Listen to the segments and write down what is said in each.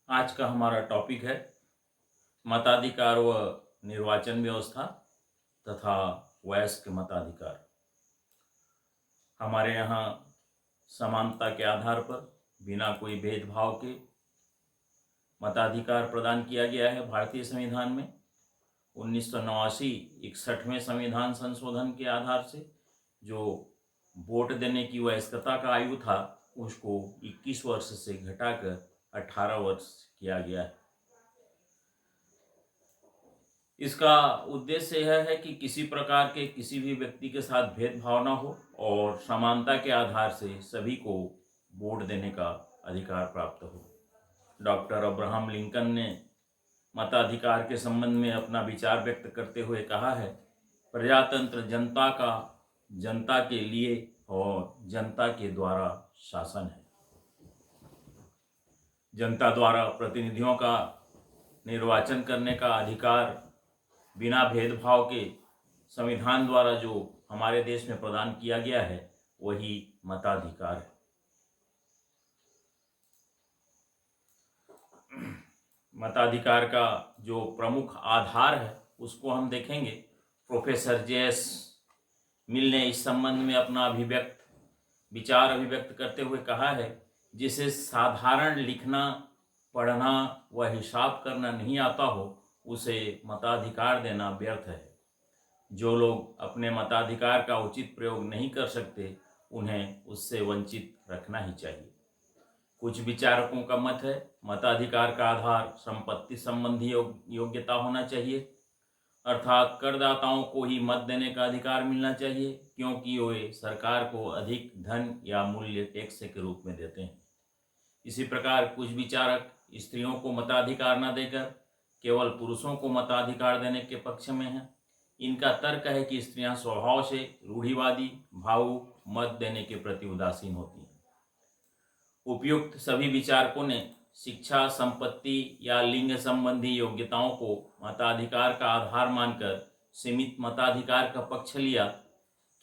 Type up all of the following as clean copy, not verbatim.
आज का हमारा टॉपिक है मताधिकार व निर्वाचन व्यवस्था तथा वयस्क मताधिकार। हमारे यहाँ समानता के आधार पर बिना कोई भेदभाव के मताधिकार प्रदान किया गया है। भारतीय संविधान में 1989 61वें संविधान संशोधन के आधार से जो वोट देने की वयस्कता का आयु था उसको 21 वर्ष से घटाकर 18 वर्ष किया गया है। इसका उद्देश्य यह है कि किसी प्रकार के किसी भी व्यक्ति के साथ भेदभाव न हो और समानता के आधार से सभी को वोट देने का अधिकार प्राप्त हो। डॉक्टर अब्राहम लिंकन ने मताधिकार के संबंध में अपना विचार व्यक्त करते हुए कहा है, प्रजातंत्र जनता का, जनता के लिए और जनता के द्वारा शासन है। जनता द्वारा प्रतिनिधियों का निर्वाचन करने का अधिकार बिना भेदभाव के संविधान द्वारा जो हमारे देश में प्रदान किया गया है वही मताधिकार है। मताधिकार का जो प्रमुख आधार है उसको हम देखेंगे। Professor JS. मिल ने इस संबंध में अपना विचार अभिव्यक्त करते हुए कहा है, जिसे साधारण लिखना, पढ़ना व हिसाब करना नहीं आता हो उसे मताधिकार देना व्यर्थ है। जो लोग अपने मताधिकार का उचित प्रयोग नहीं कर सकते उन्हें उससे वंचित रखना ही चाहिए। कुछ विचारकों का मत है, मताधिकार का आधार संपत्ति संबंधी योग्यता होना चाहिए, अर्थात करदाताओं को ही मत देने का अधिकार मिलना चाहिए क्योंकि वे सरकार को अधिक धन या मूल्य टैक्स के रूप में देते हैं। इसी प्रकार कुछ विचारक स्त्रियों को मताधिकार न देकर केवल पुरुषों को मताधिकार देने के पक्ष में हैं। इनका तर्क है कि स्त्रियां स्वभाव से रूढ़िवादी, भावुक, मत देने के प्रति उदासीन होती हैं। उपयुक्त सभी विचारकों ने शिक्षा, संपत्ति या लिंग संबंधी योग्यताओं को मताधिकार का आधार मानकर सीमित मताधिकार का पक्ष लिया,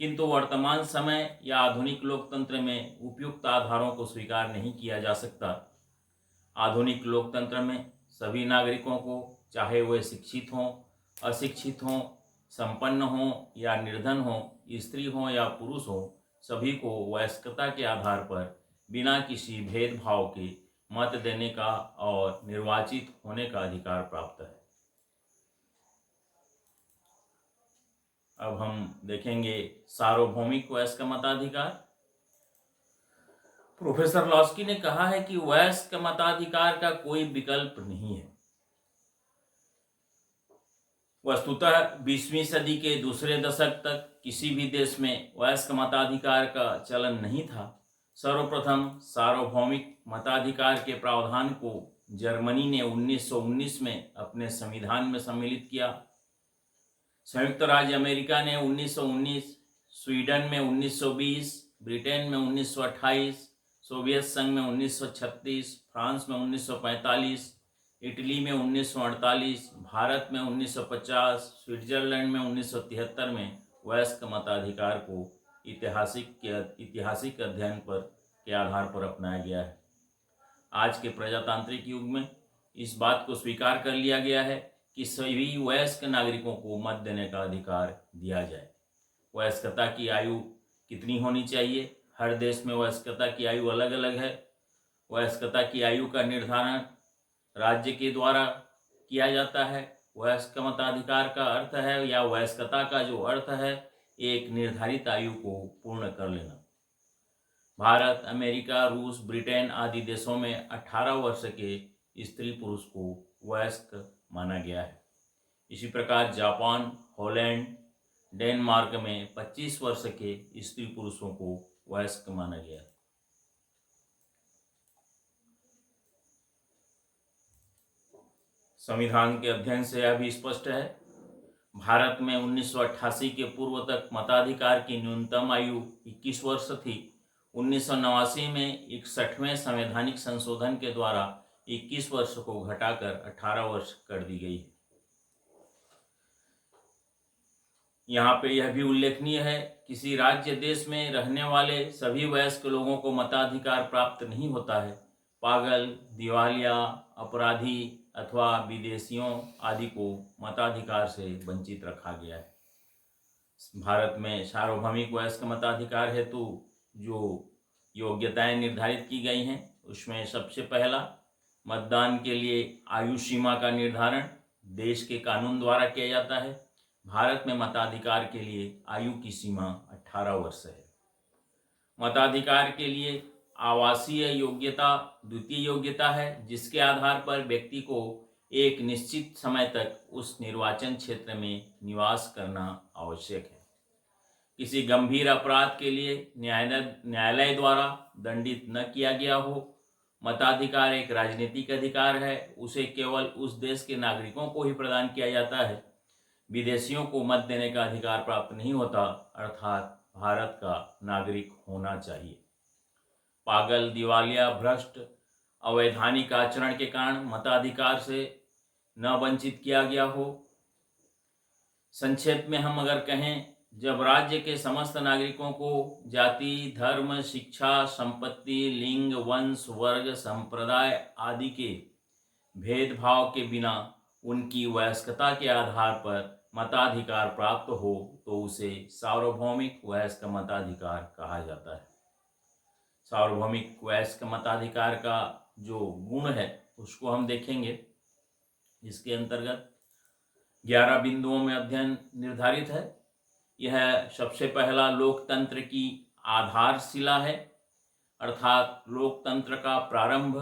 किंतु वर्तमान समय या आधुनिक लोकतंत्र में उपयुक्त आधारों को स्वीकार नहीं किया जा सकता। आधुनिक लोकतंत्र में सभी नागरिकों को, चाहे वे शिक्षित हों, अशिक्षित हों, संपन्न हों या निर्धन हों, स्त्री हों या पुरुष हों, सभी को वयस्कता के आधार पर बिना किसी भेदभाव के मत देने का और निर्वाचित होने का अधिकार प्राप्त है। अब हम देखेंगे सार्वभौमिक वयस्क मताधिकार। प्रोफेसर लॉस्की ने कहा है कि वयस्क मताधिकार का कोई विकल्प नहीं है। वस्तुतः 20वीं सदी के दूसरे दशक तक किसी भी देश में वयस्क मताधिकार का चलन नहीं था। सर्वप्रथम सार्वभौमिक मताधिकार के प्रावधान को जर्मनी ने 1919 में अपने संविधान में सम्मिलित किया। संयुक्त राज्य अमेरिका ने 1919, स्वीडन में 1920, ब्रिटेन में 1928, सोवियत संघ में 1936, फ्रांस में 1945, इटली में 1948, भारत में 1950, स्विट्जरलैंड में 1973 में वयस्क मताधिकार को ऐतिहासिक अध्ययन के आधार पर अपनाया गया है। आज के प्रजातांत्रिक युग में इस बात को स्वीकार कर लिया गया है कि सभी वयस्क नागरिकों को मत देने का अधिकार दिया जाए। वयस्कता की आयु कितनी होनी चाहिए? हर देश में वयस्कता की आयु अलग अलग है। वयस्कता की आयु का निर्धारण राज्य के द्वारा किया जाता है। वयस्क मताधिकार का अर्थ है या वयस्कता का जो अर्थ है एक निर्धारित आयु को पूर्ण कर लेना। भारत, अमेरिका, रूस, ब्रिटेन आदि देशों में 18 वर्ष के स्त्री पुरुष को वयस्क माना गया है। इसी प्रकार जापान, हॉलैंड, डेनमार्क में 25 वर्ष के स्त्री पुरुषों को वयस्क माना गया है। संविधान के अध्ययन से यह भी स्पष्ट है, भारत में 1988 के पूर्व तक मताधिकार की न्यूनतम आयु 21 वर्ष थी। 1989 में 61वें संवैधानिक संशोधन के द्वारा 21 वर्ष को घटाकर 18 वर्ष कर दी गई है। यहाँ पे यह भी उल्लेखनीय है, किसी राज्य देश में रहने वाले सभी वयस्क लोगों को मताधिकार प्राप्त नहीं होता है, पागल, दिवालिया, अपराधी अथवा विदेशियों आदि को मताधिकार से वंचित रखा गया है। भारत में सार्वभौमिक वयस्क मताधिकार हेतु जो योग्यताएं निर्धारित की गई हैं उसमें सबसे पहला मतदान के लिए आयु सीमा का निर्धारण देश के कानून द्वारा किया जाता है। भारत में मताधिकार के लिए आयु की सीमा 18 वर्ष है। मताधिकार के लिए आवासीय योग्यता द्वितीय योग्यता है, जिसके आधार पर व्यक्ति को एक निश्चित समय तक उस निर्वाचन क्षेत्र में निवास करना आवश्यक है। किसी गंभीर अपराध के लिए न्यायालय द्वारा दंडित न किया गया हो। मताधिकार एक राजनीतिक अधिकार है, उसे केवल उस देश के नागरिकों को ही प्रदान किया जाता है। विदेशियों को मत देने का अधिकार प्राप्त नहीं होता, अर्थात भारत का नागरिक होना चाहिए। पागल, दिवालिया, भ्रष्ट, अवैधानिक आचरण के कारण मताधिकार से न वंचित किया गया हो। संक्षेप में हम अगर कहें, जब राज्य के समस्त नागरिकों को जाति, धर्म, शिक्षा, संपत्ति, लिंग, वंश, वर्ग, संप्रदाय आदि के भेदभाव के बिना उनकी वयस्कता के आधार पर मताधिकार प्राप्त हो तो उसे सार्वभौमिक वयस्क मताधिकार कहा जाता है। सार्वभौमिक वयस्क मताधिकार का जो गुण है उसको हम देखेंगे। इसके अंतर्गत 11 बिंदुओं में अध्ययन निर्धारित है। यह सबसे पहला लोकतंत्र की आधारशिला है, अर्थात लोकतंत्र का प्रारंभ,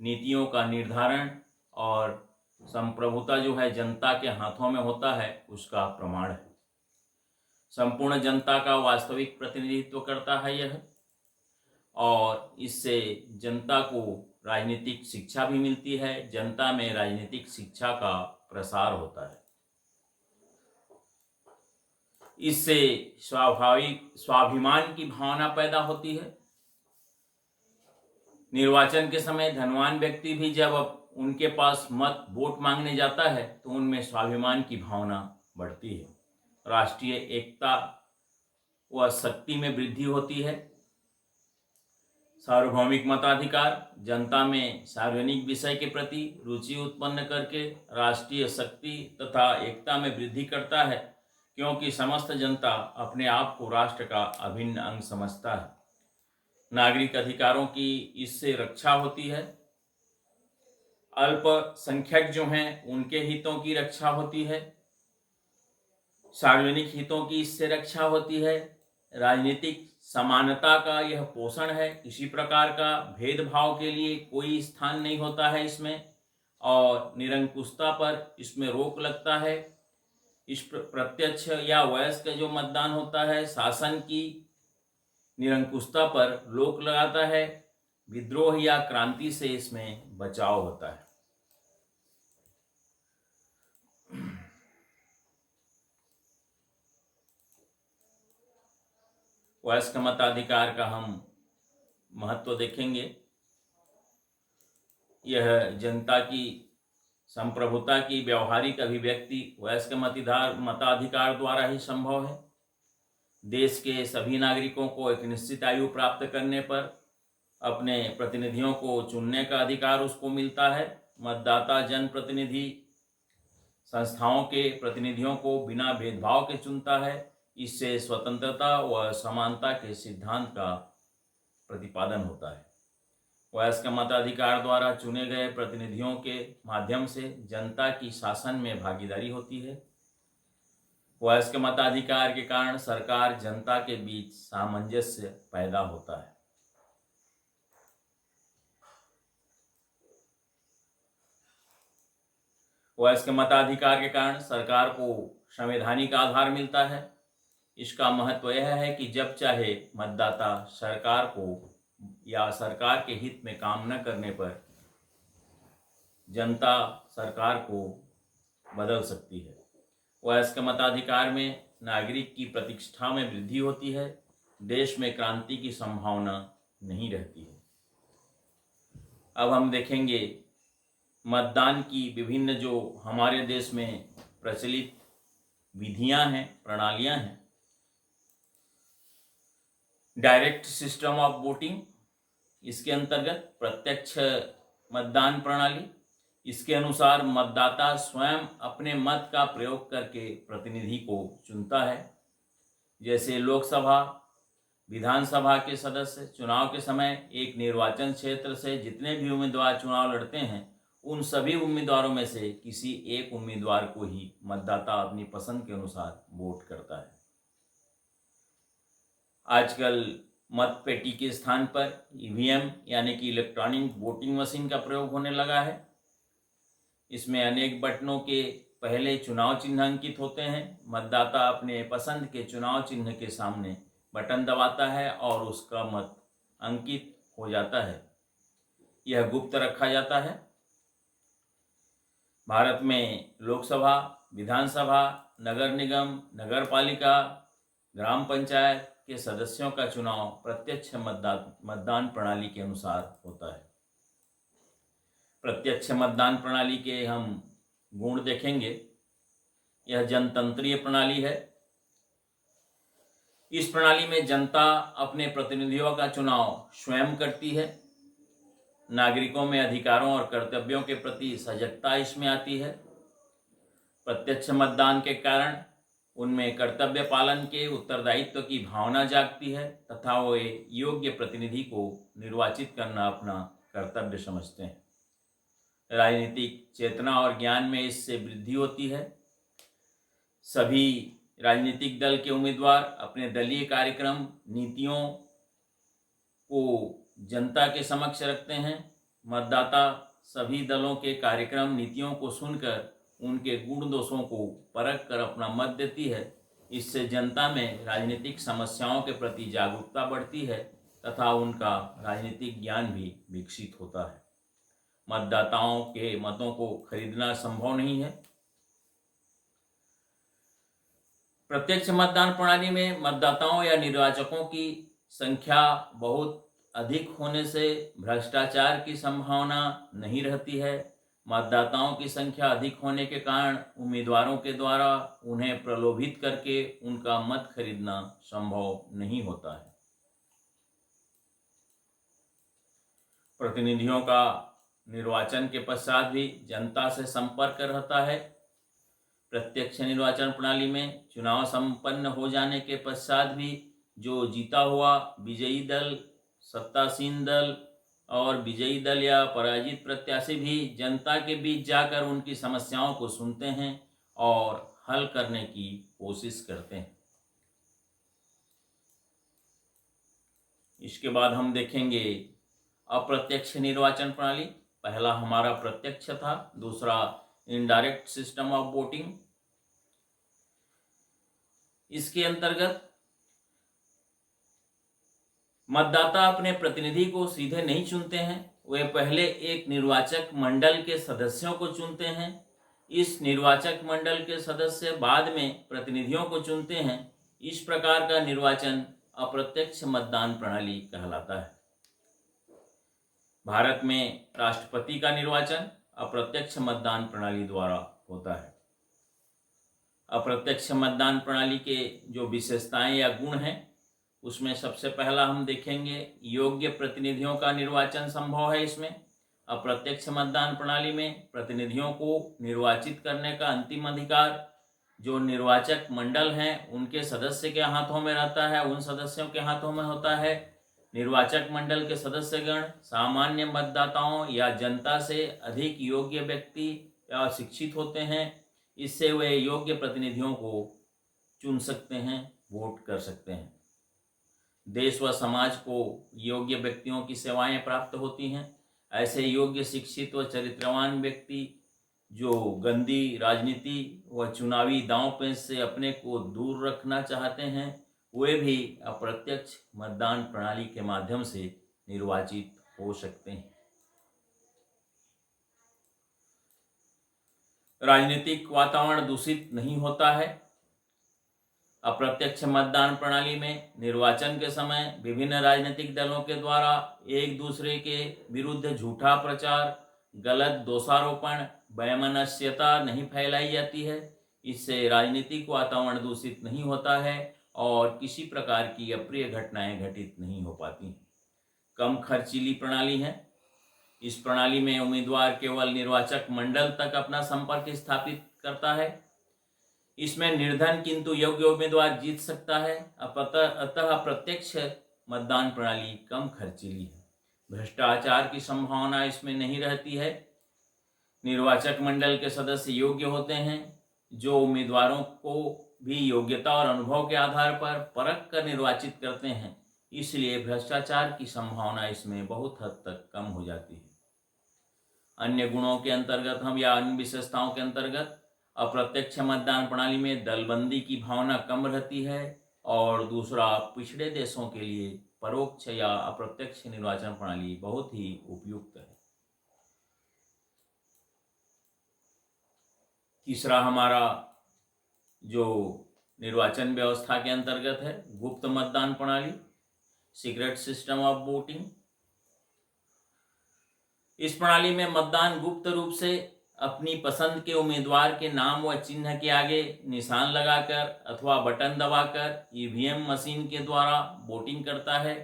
नीतियों का निर्धारण और संप्रभुता जो है जनता के हाथों में होता है उसका प्रमाण है। संपूर्ण जनता का वास्तविक प्रतिनिधित्व करता है यह, और इससे जनता को राजनीतिक शिक्षा भी मिलती है। जनता में राजनीतिक शिक्षा का प्रसार होता है। इससे स्वाभिमान की भावना पैदा होती है। निर्वाचन के समय धनवान व्यक्ति भी जब उनके पास वोट मांगने जाता है तो उनमें स्वाभिमान की भावना बढ़ती है। राष्ट्रीय एकता व शक्ति में वृद्धि होती है। सार्वभौमिक मताधिकार जनता में सार्वजनिक विषय के प्रति रुचि उत्पन्न करके राष्ट्रीय शक्ति तथा एकता में वृद्धि करता है, क्योंकि समस्त जनता अपने आप को राष्ट्र का अभिन्न अंग समझता है। नागरिक अधिकारों की इससे रक्षा होती है। अल्पसंख्यक जो हैं उनके हितों की रक्षा होती है। सार्वजनिक हितों की इससे रक्षा होती है। राजनीतिक समानता का यह पोषण है। किसी प्रकार का भेदभाव के लिए कोई स्थान नहीं होता है इसमें, और निरंकुशता पर इसमें रोक लगता है। इस प्रत्यक्ष या वयस्क जो मतदान होता है शासन की निरंकुशता पर रोक लगाता है। विद्रोह या क्रांति से इसमें बचाव होता है। वयस्क मताधिकार का हम महत्व देखेंगे। यह जनता की संप्रभुता की व्यवहारिक अभिव्यक्ति वयस्क मताधिकार द्वारा ही संभव है। देश के सभी नागरिकों को एक निश्चित आयु प्राप्त करने पर अपने प्रतिनिधियों को चुनने का अधिकार उसको मिलता है। मतदाता जनप्रतिनिधि संस्थाओं के प्रतिनिधियों को बिना भेदभाव के चुनता है। इससे स्वतंत्रता व समानता के सिद्धांत का प्रतिपादन होता है। वयस्क मताधिकार द्वारा चुने गए प्रतिनिधियों के माध्यम से जनता की शासन में भागीदारी होती है। वयस्क मताधिकार के कारण सरकार जनता के बीच सामंजस्य पैदा होता है। वयस्क मताधिकार के कारण सरकार को संवैधानिक आधार मिलता है। इसका महत्व यह है कि जब चाहे मतदाता सरकार को या सरकार के हित में काम न करने पर जनता सरकार को बदल सकती है। वयस्क मताधिकार में नागरिक की प्रतिष्ठा में वृद्धि होती है। देश में क्रांति की संभावना नहीं रहती है। अब हम देखेंगे मतदान की विभिन्न जो हमारे देश में प्रचलित विधियां हैं, प्रणालियां हैं। डायरेक्ट सिस्टम ऑफ वोटिंग, इसके अंतर्गत प्रत्यक्ष मतदान प्रणाली, इसके अनुसार मतदाता स्वयं अपने मत का प्रयोग करके प्रतिनिधि को चुनता है। जैसे लोकसभा, विधानसभा के सदस्य चुनाव के समय एक निर्वाचन क्षेत्र से जितने भी उम्मीदवार चुनाव लड़ते हैं, उन सभी उम्मीदवारों में से किसी एक उम्मीदवार को ही मतदाता अपनी पसंद के अनुसार वोट करता है। आजकल मत पेटी के स्थान पर ईवीएम यानी कि इलेक्ट्रॉनिक वोटिंग मशीन का प्रयोग होने लगा है। इसमें अनेक बटनों के पहले चुनाव चिन्ह अंकित होते हैं। मतदाता अपने पसंद के चुनाव चिन्ह के सामने बटन दबाता है और उसका मत अंकित हो जाता है। यह गुप्त रखा जाता है। भारत में लोकसभा, विधानसभा, नगर निगम, नगर पालिका, ग्राम पंचायत के सदस्यों का चुनाव प्रत्यक्ष मतदान प्रणाली के अनुसार होता है। प्रत्यक्ष मतदान प्रणाली के हम गुण देखेंगे। यह जनतंत्रीय प्रणाली है। इस प्रणाली में जनता अपने प्रतिनिधियों का चुनाव स्वयं करती है। नागरिकों में अधिकारों और कर्तव्यों के प्रति सजगता इसमें आती है। प्रत्यक्ष मतदान के कारण उनमें कर्तव्य पालन के उत्तरदायित्व की भावना जागती है तथा वे योग्य प्रतिनिधि को निर्वाचित करना अपना कर्तव्य समझते हैं। राजनीतिक चेतना और ज्ञान में इससे वृद्धि होती है। सभी राजनीतिक दल के उम्मीदवार अपने दलीय कार्यक्रम, नीतियों को जनता के समक्ष रखते हैं। मतदाता सभी दलों के कार्यक्रम, नीतियों को सुनकर उनके गुण दोषों को परख कर अपना मत देती है। इससे जनता में राजनीतिक समस्याओं के प्रति जागरूकता बढ़ती है तथा उनका राजनीतिक ज्ञान भी विकसित होता है। मतदाताओं के मतों को खरीदना संभव नहीं है। प्रत्यक्ष मतदान प्रणाली में मतदाताओं या निर्वाचकों की संख्या बहुत अधिक होने से भ्रष्टाचार की संभावना नहीं रहती है। मतदाताओं की संख्या अधिक होने के कारण उम्मीदवारों के द्वारा उन्हें प्रलोभित करके उनका मत खरीदना संभव नहीं होता है। प्रतिनिधियों का निर्वाचन के पश्चात भी जनता से संपर्क रहता है। प्रत्यक्ष निर्वाचन प्रणाली में चुनाव संपन्न हो जाने के पश्चात भी जो जीता हुआ विजयी दल, सत्तासीन दल और विजयी दल या पराजित प्रत्याशी भी जनता के बीच जाकर उनकी समस्याओं को सुनते हैं और हल करने की कोशिश करते हैं। इसके बाद हम देखेंगे अप्रत्यक्ष निर्वाचन प्रणाली। पहला हमारा प्रत्यक्ष था, दूसरा इनडायरेक्ट सिस्टम ऑफ वोटिंग। इसके अंतर्गत मतदाता अपने प्रतिनिधि को सीधे नहीं चुनते हैं। वे पहले एक निर्वाचक मंडल के सदस्यों को चुनते हैं। इस निर्वाचक मंडल के सदस्य बाद में प्रतिनिधियों को चुनते हैं। इस प्रकार का निर्वाचन अप्रत्यक्ष मतदान प्रणाली कहलाता है। भारत में राष्ट्रपति का निर्वाचन अप्रत्यक्ष मतदान प्रणाली द्वारा होता है। अप्रत्यक्ष मतदान प्रणाली के जो विशेषताएं या गुण हैं, उसमें सबसे पहला हम देखेंगे योग्य प्रतिनिधियों का निर्वाचन संभव है। इसमें अप्रत्यक्ष मतदान प्रणाली में प्रतिनिधियों को निर्वाचित करने का अंतिम अधिकार जो निर्वाचक मंडल हैं उनके सदस्य के हाथों में रहता है, उन सदस्यों के हाथों में होता है। निर्वाचक मंडल के सदस्यगण सामान्य मतदाताओं या जनता से अधिक योग्य व्यक्ति या शिक्षित होते हैं। इससे वे योग्य प्रतिनिधियों को चुन सकते हैं, वोट कर सकते हैं। देश व समाज को योग्य व्यक्तियों की सेवाएं प्राप्त होती हैं। ऐसे योग्य, शिक्षित व चरित्रवान व्यक्ति जो गंदी राजनीति व चुनावी दांव पेच से अपने को दूर रखना चाहते हैं, वे भी अप्रत्यक्ष मतदान प्रणाली के माध्यम से निर्वाचित हो सकते हैं। राजनीतिक वातावरण दूषित नहीं होता है। अप्रत्यक्ष मतदान प्रणाली में निर्वाचन के समय विभिन्न राजनीतिक दलों के द्वारा एक दूसरे के विरुद्ध झूठा प्रचार, गलत दोषारोपण, वैमनस्यता नहीं फैलाई जाती है। इससे राजनीतिक वातावरण दूषित नहीं होता है और किसी प्रकार की अप्रिय घटनाएं घटित नहीं हो पाती। कम खर्चीली प्रणाली है। इस प्रणाली में उम्मीदवार केवल निर्वाचक मंडल तक अपना संपर्क स्थापित करता है। इसमें निर्धन किंतु योग्य उम्मीदवार जीत सकता है। अतः प्रत्यक्ष मतदान प्रणाली कम खर्चीली है। भ्रष्टाचार की संभावना इसमें नहीं रहती है। निर्वाचक मंडल के सदस्य योग्य होते हैं, जो उम्मीदवारों को भी योग्यता और अनुभव के आधार पर परख कर निर्वाचित करते हैं। इसलिए भ्रष्टाचार की संभावना इसमें बहुत हद तक कम हो जाती है। अन्य गुणों के अंतर्गत हम या अन्य विशेषताओं के अंतर्गत अप्रत्यक्ष मतदान प्रणाली में दलबंदी की भावना कम रहती है, और दूसरा, पिछड़े देशों के लिए परोक्ष या अप्रत्यक्ष निर्वाचन प्रणाली बहुत ही उपयुक्त है। तीसरा हमारा जो निर्वाचन व्यवस्था के अंतर्गत है, गुप्त मतदान प्रणाली, सीक्रेट सिस्टम ऑफ वोटिंग। इस प्रणाली में मतदान गुप्त रूप से अपनी पसंद के उम्मीदवार के नाम व चिन्ह के आगे निशान लगाकर अथवा बटन दबाकर ईवीएम मशीन के द्वारा वोटिंग करता है।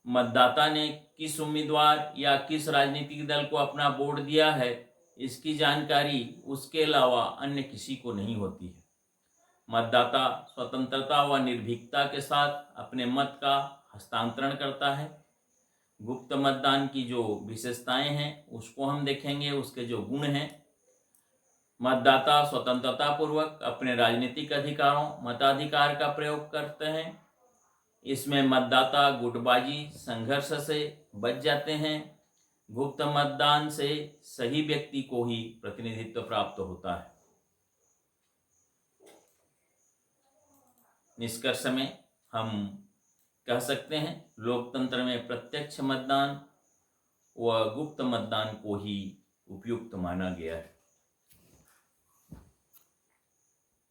मतदाता ने किस उम्मीदवार या किस राजनीतिक दल को अपना वोट दिया है, इसकी जानकारी उसके अलावा अन्य किसी को नहीं होती है। मतदाता स्वतंत्रता व निर्भीकता के साथ अपने मत का हस्तांतरण करता है। गुप्त मतदान की जो विशेषताएं हैं उसको हम देखेंगे, उसके जो गुण हैं। मतदाता स्वतंत्रता पूर्वक अपने राजनीतिक अधिकारों मताधिकार का प्रयोग करते हैं। इसमें मतदाता गुटबाजी संघर्ष से बच जाते हैं। गुप्त मतदान से सही व्यक्ति को ही प्रतिनिधित्व प्राप्त होता है। निष्कर्ष में हम कह सकते हैं, लोकतंत्र में प्रत्यक्ष मतदान व गुप्त मतदान को ही उपयुक्त माना गया है।